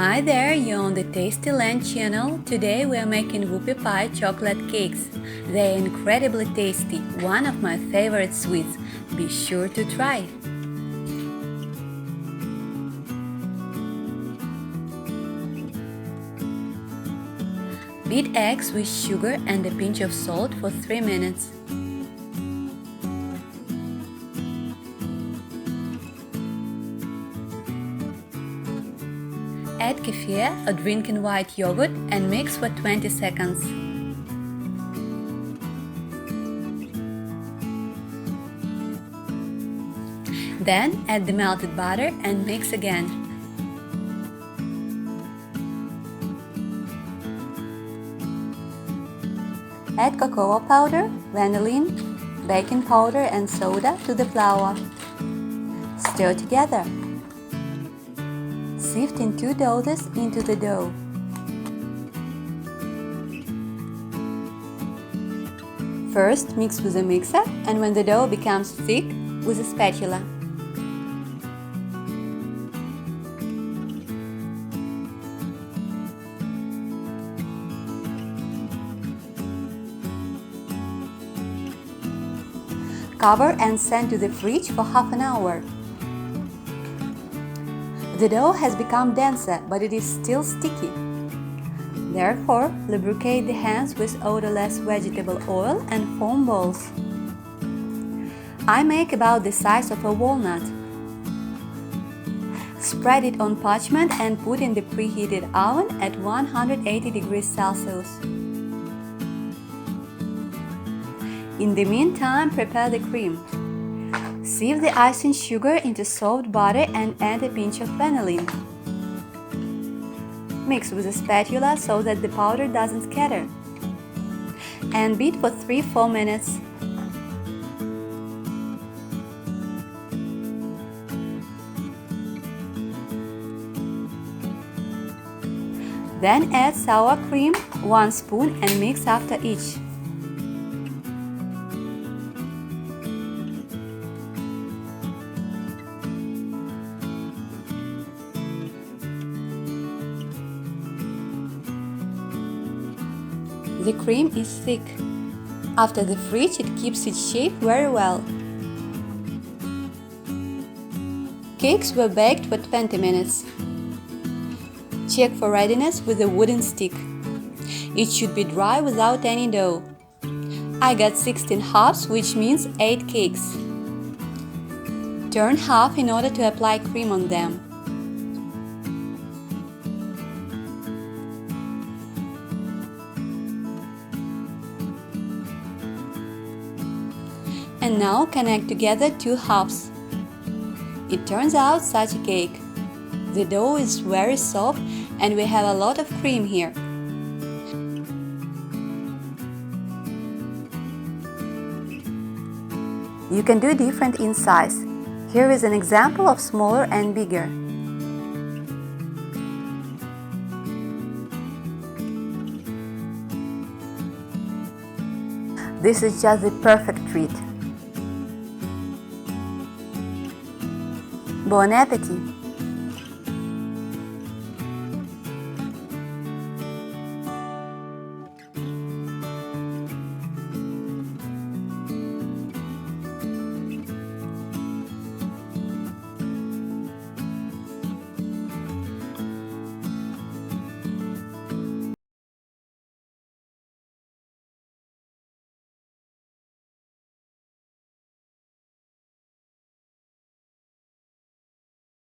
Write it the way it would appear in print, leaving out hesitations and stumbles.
Hi there, you're on the Tastyland channel. Today we are making Whoopie Pie chocolate cakes. They're incredibly tasty, one of my favorite sweets. Be sure to try. Beat eggs with sugar and a pinch of salt for 3 minutes. Add kefir or drinking white yogurt and mix for 20 seconds. Then add the melted butter and mix again. Add cocoa powder, vanillin, baking powder and soda to the flour. Stir together. Sift in 2 doses into the dough. First, mix with a mixer, and when the dough becomes thick, with a spatula. Cover and send to the fridge for half an hour. The dough has become denser, but it is still sticky. Therefore, lubricate the hands with odorless vegetable oil and foam balls. I make about the size of a walnut. Spread it on parchment and put in the preheated oven at 180 degrees Celsius. In the meantime, prepare the cream. Sieve the icing sugar into soft butter and add a pinch of vanillin. Mix with a spatula so that the powder doesn't scatter. And beat for 3–4 minutes. Then add sour cream, 1 spoon, and mix after each. The cream is thick. After the fridge, it keeps its shape very well. Cakes were baked for 20 minutes. Check for readiness with a wooden stick. It should be dry without any dough. I got 16 halves, which means 8 cakes. Turn half in order to apply cream on them. And now connect together 2 halves. It turns out such a cake. The dough is very soft and we have a lot of cream here. You can do different in size. Here is an example of smaller and bigger. This is just the perfect treat. Bon appétit!